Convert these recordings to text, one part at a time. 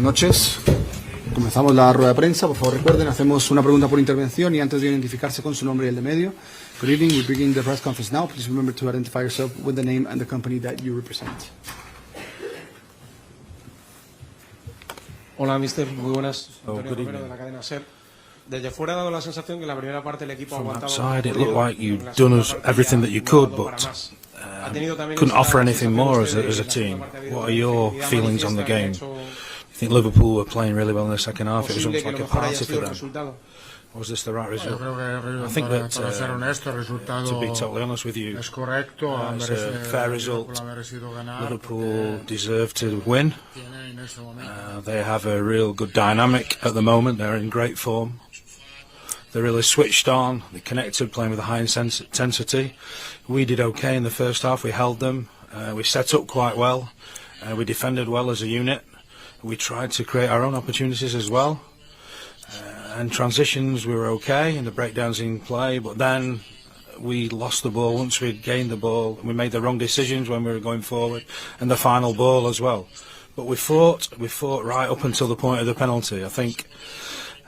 noches. Comenzamos la rueda de prensa. Por favor, recuerden, hacemos una pregunta por intervención y antes de identificarse con su nombre y el de medio. Good evening, we begin the press conference now. Please remember to identify yourself with the name and the company that you represent. Hola, mister. Muy buenas. Antonio Romero, de la cadena SER. Desde fuera ha dado la sensación que la primera parte el equipo ha aguantado. From outside, it looked like you'd done everything that you could, but couldn't offer anything more as a team. What are your feelings on the game? You think Liverpool were playing really well in the second half? It was almost like a party for them. Was this the right result? I think that, to be totally honest with you, it's a fair result. Liverpool deserve to win. They have a real good dynamic at the moment. They're in great form. They're really switched on. They connected, playing with a high intensity. We did okay in the first half. We held them. We set up quite well. We defended well as a unit. We tried to create our own opportunities as well. And transitions, we were okay, and the breakdowns in play, but then we lost the ball once we'd gained the ball. We made the wrong decisions when we were going forward, and the final ball as well. But we fought right up until the point of the penalty. I think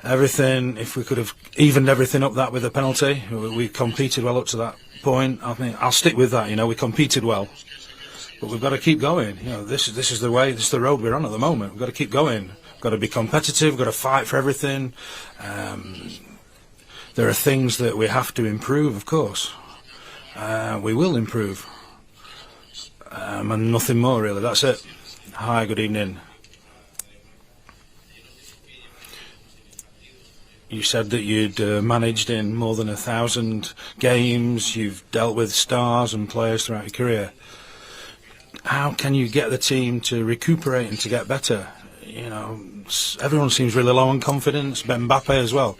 everything, if we could have evened everything up that with the penalty, we competed well up to that point. I mean, I'll stick with that, we competed well. But we've got to keep going. This is the way, this is the road we're on at the moment. We've got to keep going. We've got to be competitive. We've got to fight for everything. There are things that we have to improve, of course. We will improve. And nothing more, really. That's it. Hi, good evening. You said that you'd managed in more than 1,000 games. You've dealt with stars and players throughout your career. How can you get the team to recuperate and to get better? Everyone seems really low on confidence. Mbappe as well.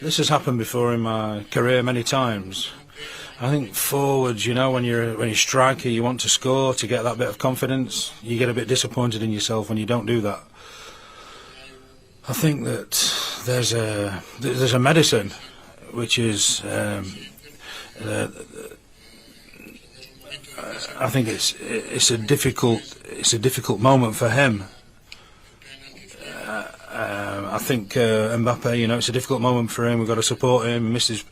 This has happened before in my career many times. I think forwards, when you're a striker, you want to score to get that bit of confidence. You get a bit disappointed in yourself when you don't do that. I think that there's a medicine, which is I think it's a difficult moment for him. I think Mbappe, it's a difficult moment for him. We've got to support him. We've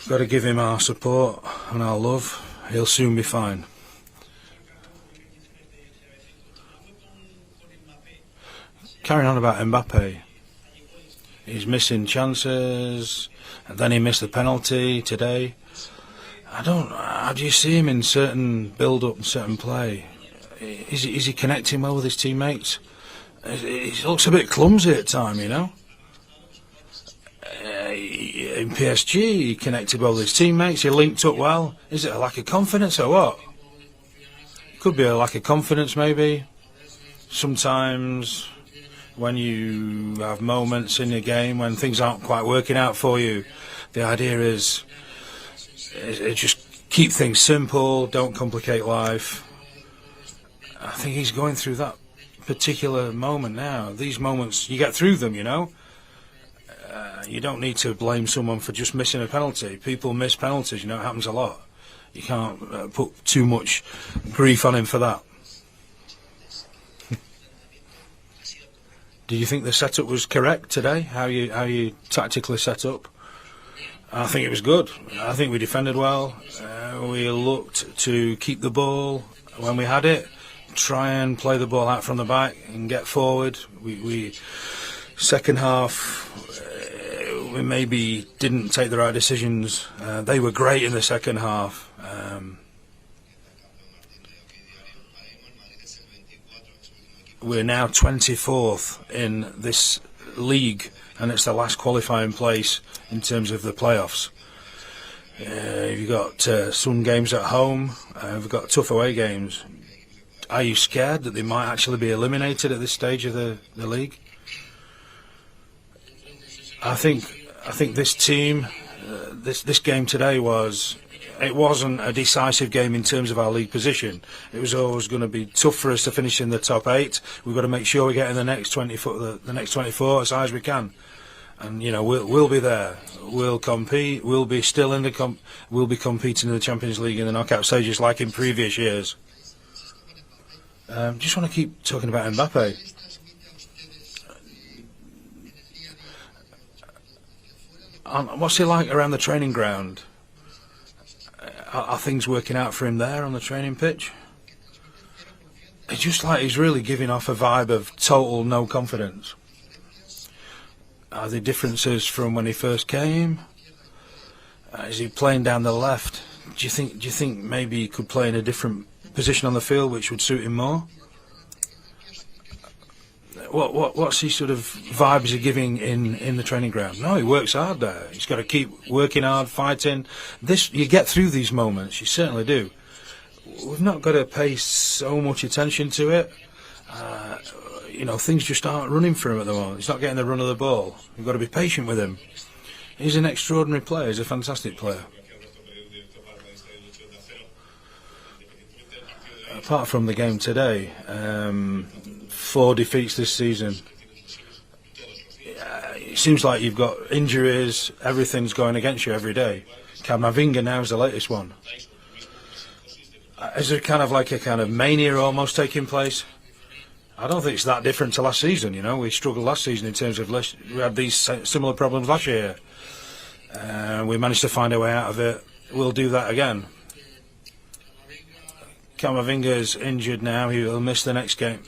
got to give him our support and our love. He'll soon be fine. Carrying on about Mbappe, he's missing chances, and then he missed the penalty today. How do you see him in certain build-up and certain play? Is he connecting well with his teammates? He looks a bit clumsy at time, In PSG, he connected well with his teammates. He linked up well. Is it a lack of confidence or what? It could be a lack of confidence, maybe. Sometimes when you have moments in your game when things aren't quite working out for you, the idea is just keep things simple, don't complicate life. I think he's going through that particular moment now. These moments, you get through them, You don't need to blame someone for just missing a penalty. People miss penalties, it happens a lot. You can't put too much grief on him for that. Do you think the setup was correct today? How you tactically set up? I think it was good. I think we defended well. We looked to keep the ball when we had it, try and play the ball out from the back and get forward. We second half, we maybe didn't take the right decisions. They were great in the second half. We're now 24th in this league, and it's the last qualifying place in terms of the playoffs. You've got some games at home, we've got tough away games. Are you scared that they might actually be eliminated at this stage of the league? I think this team, this game today wasn't a decisive game in terms of our league position. It was always going to be tough for us to finish in the top 8. We've got to make sure we get in the next 24 as high as we can. And we'll be there. We'll compete. We'll be still in we'll be competing in the Champions League in the knockout stages like in previous years. Just want to keep talking about Mbappe. What's he like around the training ground? Are things working out for him there on the training pitch? It's just like he's really giving off a vibe of total no confidence. Are there differences from when he first came? Is he playing down the left? Do you think maybe he could play in a different position on the field which would suit him more? What's he sort of vibe is he giving in the training ground? No, he works hard there. He's got to keep working hard, fighting. You get through these moments, you certainly do. We've not got to pay so much attention to it. Things just aren't running for him at the moment. He's not getting the run of the ball. We've got to be patient with him. He's an extraordinary player. He's a fantastic player. Apart from the game today, 4 defeats this season. It seems like you've got injuries, everything's going against you every day. Caoimhin now is the latest one. Is there kind of like a kind of mania almost taking place? I don't think it's that different to last season, We struggled last season in terms of, we had these similar problems last year. We managed to find a way out of it. We'll do that again. Caoimhin is injured now, he will miss the next game.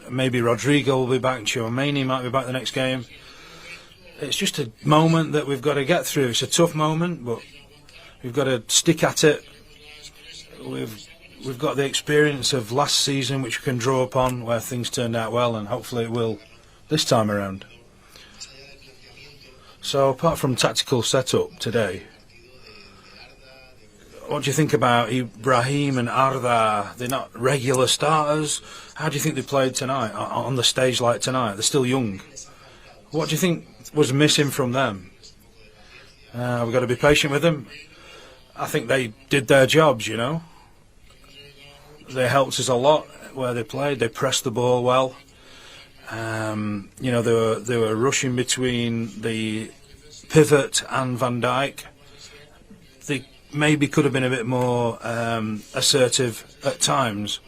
Maybe Rodrigo will be back, Caoimhin might be back the next game. It's just a moment that we've got to get through. It's a tough moment, but we've got to stick at it. We've got the experience of last season which we can draw upon, where things turned out well, and hopefully it will this time around. So apart from tactical setup today, what do you think about Ibrahima and Arda? They're not regular starters. How do you think they played tonight, on the stage like tonight? They're still young. What do you think was missing from them? We've got to be patient with them. I think they did their jobs, They helped us a lot where they played. They pressed the ball well. They were rushing between the pivot and Van Dijk. They maybe could have been a bit more assertive at times,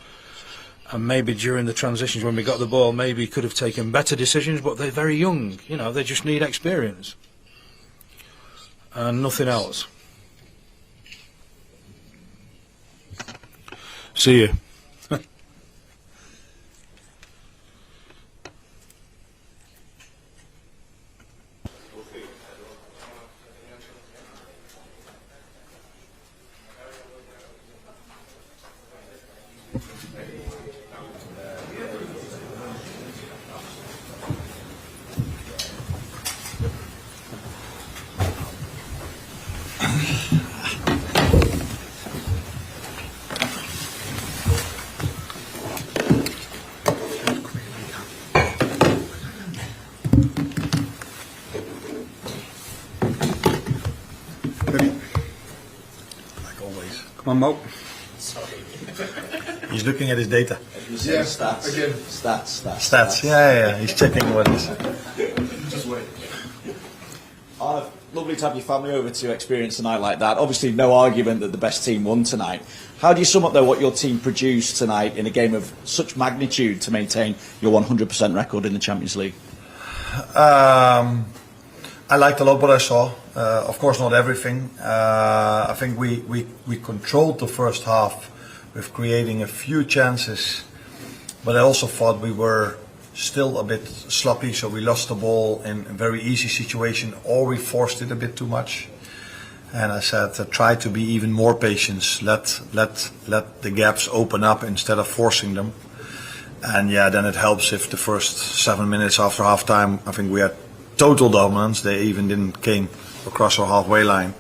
and maybe during the transitions when we got the ball, maybe could have taken better decisions. But they're very young, They just need experience and nothing else. See you. Come on, Mo. He's looking at his data. Yeah, stats. Again. Stats. Yeah. He's checking what is. Just wait. Lovely to have your family over to experience a night like that. Obviously, no argument that the best team won tonight. How do you sum up, though, what your team produced tonight in a game of such magnitude to maintain your 100% record in the Champions League? I liked a lot what I saw. Of course, not everything. I think we controlled the first half with creating a few chances, but I also thought we were still a bit sloppy, so we lost the ball in a very easy situation, or we forced it a bit too much. And I said, try to be even more patient. Let the gaps open up instead of forcing them. And yeah, then it helps if the first 7 minutes after half time, I think we had total dominance. They even didn't came across our halfway line.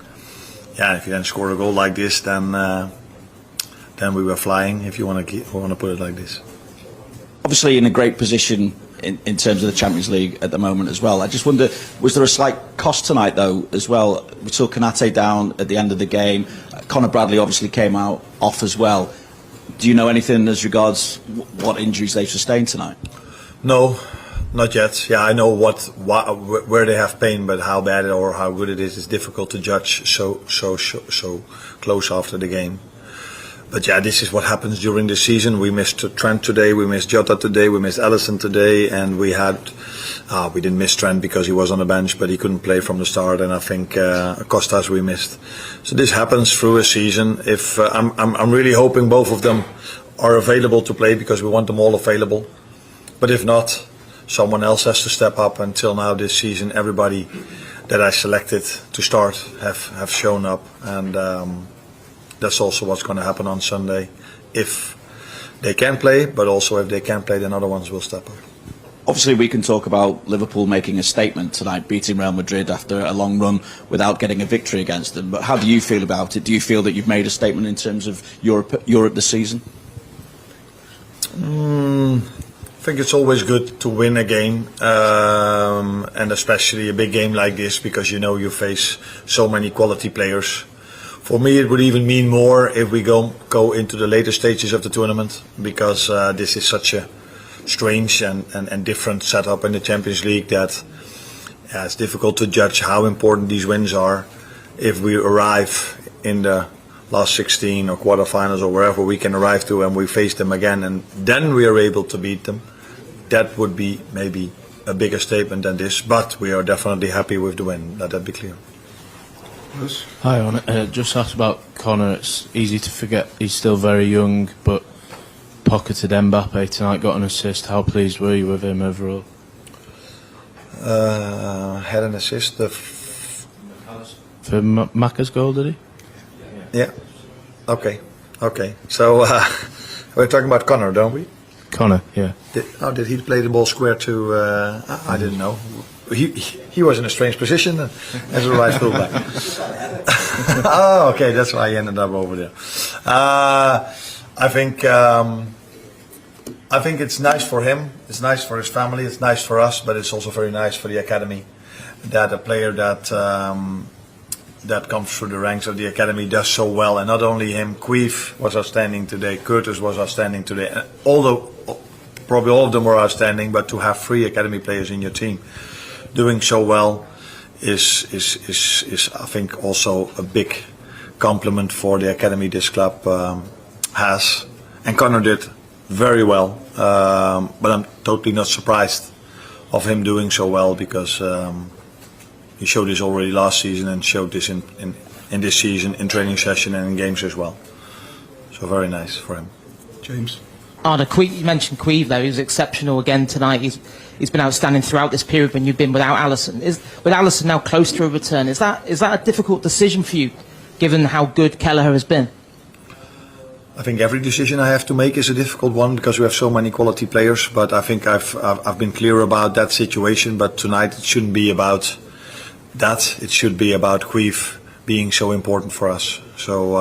Yeah, if you then score a goal like this, then we were flying. If you want to put it like this. Obviously, in a great position in terms of the Champions League at the moment as well. I just wonder, was there a slight cost tonight though as well? We saw Konate down at the end of the game. Conor Bradley obviously came out off as well. Do you know anything as regards what injuries they've sustained tonight? No. Not yet. Yeah, I know where they have pain, but how bad or how good it is difficult to judge so close after the game. But yeah, this is what happens during the season. We missed Trent today, we missed Jota today, we missed Alisson today, and we had We didn't miss Trent because he was on the bench, but he couldn't play from the start, and I think Costas we missed. So this happens through a season. If I'm really hoping both of them are available to play because we want them all available. But if not, someone else has to step up. Until now this season, everybody that I selected to start have shown up, and that's also what's going to happen on Sunday. If they can play, but also if they can't play, then other ones will step up. Obviously, we can talk about Liverpool making a statement tonight, beating Real Madrid after a long run without getting a victory against them. But how do you feel about it? Do you feel that you've made a statement in terms of Europe this season? I think it's always good to win a game, and especially a big game like this, because you know you face so many quality players. For me, it would even mean more if we go into the later stages of the tournament, because this is such a strange and different setup in the Champions League that it's difficult to judge how important these wins are. If we arrive in the last 16 or quarterfinals or wherever we can arrive to, and we face them again, and then we are able to beat them, that would be maybe a bigger statement than this. But we are definitely happy with the win. Let that be clear. Hi, Arne. Just asked about Conor. It's easy to forget he's still very young, but pocketed Mbappe tonight, got an assist. How pleased were you with him overall? Had an assist for Maka's goal, did he? Yeah. Okay. So we're talking about Conor, don't we? Conor, yeah. Did he play the ball square to? I didn't know. He was in a strange position as a right fullback. Oh, okay, that's why he ended up over there. I think it's nice for him. It's nice for his family. It's nice for us, but it's also very nice for the academy that a player that comes through the ranks of the academy does so well. And not only him, Queef was outstanding today. Curtis was outstanding today. Although probably all of them were outstanding, but to have 3 academy players in your team doing so well is I think also a big compliment for the academy this club has. And Conor did very well, but I'm totally not surprised of him doing so well, because he showed this already last season and showed this in this season in training session and in games as well. So very nice for him. James. Arne, you mentioned Queeve though. He was exceptional again tonight. He's been outstanding throughout this period when you've been without Alisson. With Alisson now close to a return, is that a difficult decision for you, given how good Kelleher has been? I think every decision I have to make is a difficult one, because we have so many quality players. But I think I've been clear about that situation. But tonight it shouldn't be about that. It should be about Queeve being so important for us. So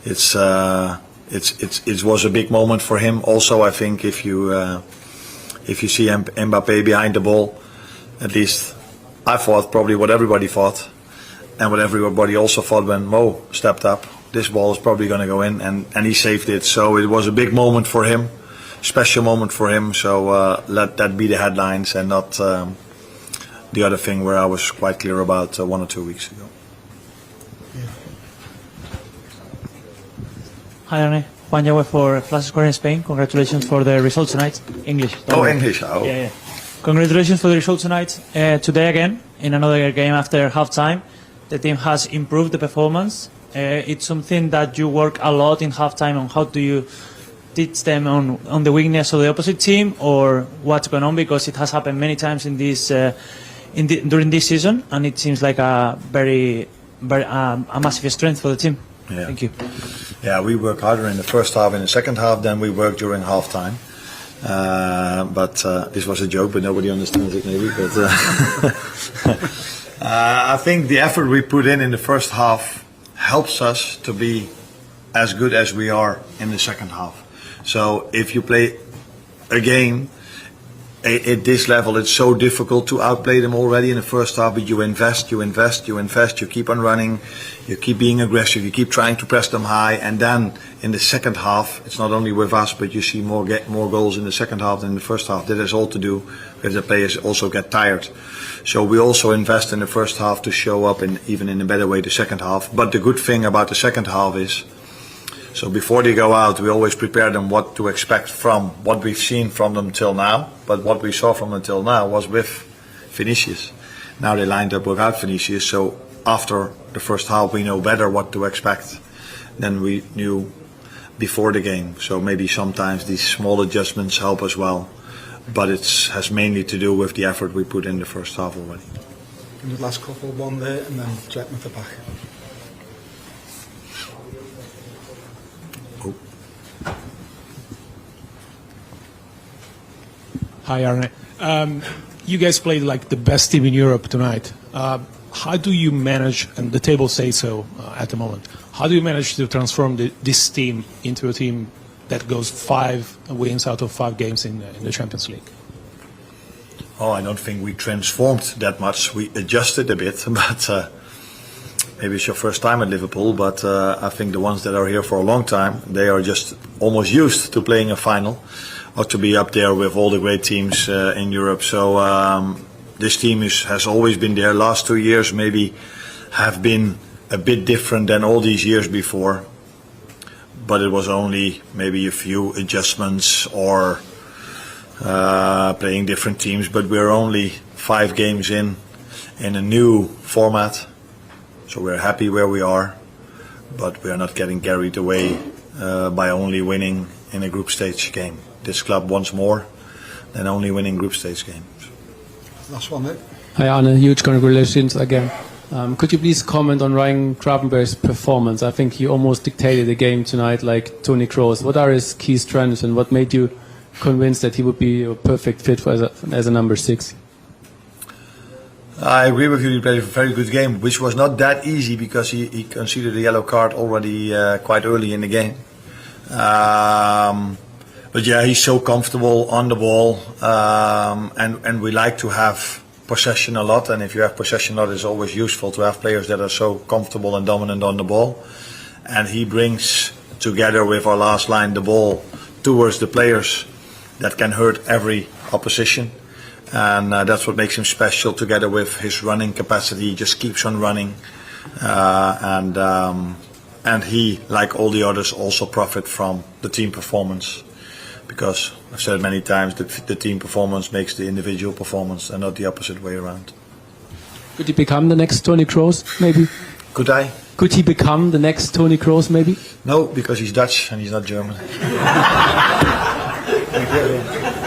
it was a big moment for him. Also, I think if you see Mbappe behind the ball, at least I thought probably what everybody thought, and what everybody also thought when Mo stepped up. This ball is probably going to go in, and he saved it. So it was a big moment for him, special moment for him. So let that be the headlines, and not the other thing where I was quite clear about 1 or 2 weeks ago. Hi, Arne. Juan Yahweh for Flash Square in Spain. Congratulations for the result tonight. English. English. Oh. Yeah. Congratulations for the result tonight. Today again, in another game after halftime, the team has improved the performance. It's something that you work a lot in halftime on. How do you teach them on the weakness of the opposite team, or what's going on? Because it has happened many times in this during this season, and it seems like a very a massive strength for the team. Yeah. Thank you. Yeah, we work harder in the first half and the second half than we work during halftime. But this was a joke, but nobody understands it maybe. But I think the effort we put in the first half helps us to be as good as we are in the second half. So if you play a game at this level, it's so difficult to outplay them already in the first half, but you invest, you keep on running, you keep being aggressive, you keep trying to press them high, and then in the second half, it's not only with us, but you see more goals in the second half than in the first half. That has all to do with the players also get tired. So we also invest in the first half to show up even in a better way the second half. But the good thing about the second half is So before they go out, we always prepare them what to expect from what we've seen from them till now. But what we saw from them till now was with Vinicius. Now they lined up without Vinicius, so after the first half we know better what to expect than we knew before the game. So maybe sometimes these small adjustments help as well, but it has mainly to do with the effort we put in the first half already. In the last couple, one there and then Jack met the back. Hi, Arne. You guys played like the best team in Europe tonight. How do you manage, and the table says so at the moment, how do you manage to transform this team into a team that goes 5 wins out of 5 games in the Champions League? Oh, I don't think we transformed that much. We adjusted a bit, but maybe it's your first time at Liverpool, but I think the ones that are here for a long time, they are just almost used to playing a final or to be up there with all the great teams in Europe. So this team has always been there. Last 2 years maybe have been a bit different than all these years before, but it was only maybe a few adjustments or playing different teams. But we're only 5 games in a new format, so we're happy where we are, but we are not getting carried away by only winning in a group stage game. This club wants more than only winning group stage games. Last one, mate. Hi Arne, huge congratulations again. Could you please comment on Ryan Gravenberch's performance? I think he almost dictated the game tonight like Toni Kroos. What are his key strengths and what made you convinced that he would be a perfect fit for as a number 6? I agree with you. He played a very good game, which was not that easy because he conceded a yellow card already quite early in the game. But yeah, he's so comfortable on the ball, and we like to have possession a lot. And if you have possession a lot, it's always useful to have players that are so comfortable and dominant on the ball. And he brings, together with our last line, the ball towards the players that can hurt every opposition. And that's what makes him special, together with his running capacity. He just keeps on running. And he, like all the others, also profit from the team performance. Because I've said many times that the team performance makes the individual performance and not the opposite way around. Could he become the next Toni Kroos, maybe? Could I? Could he become the next Toni Kroos, maybe? No, because he's Dutch and he's not German. Thank you.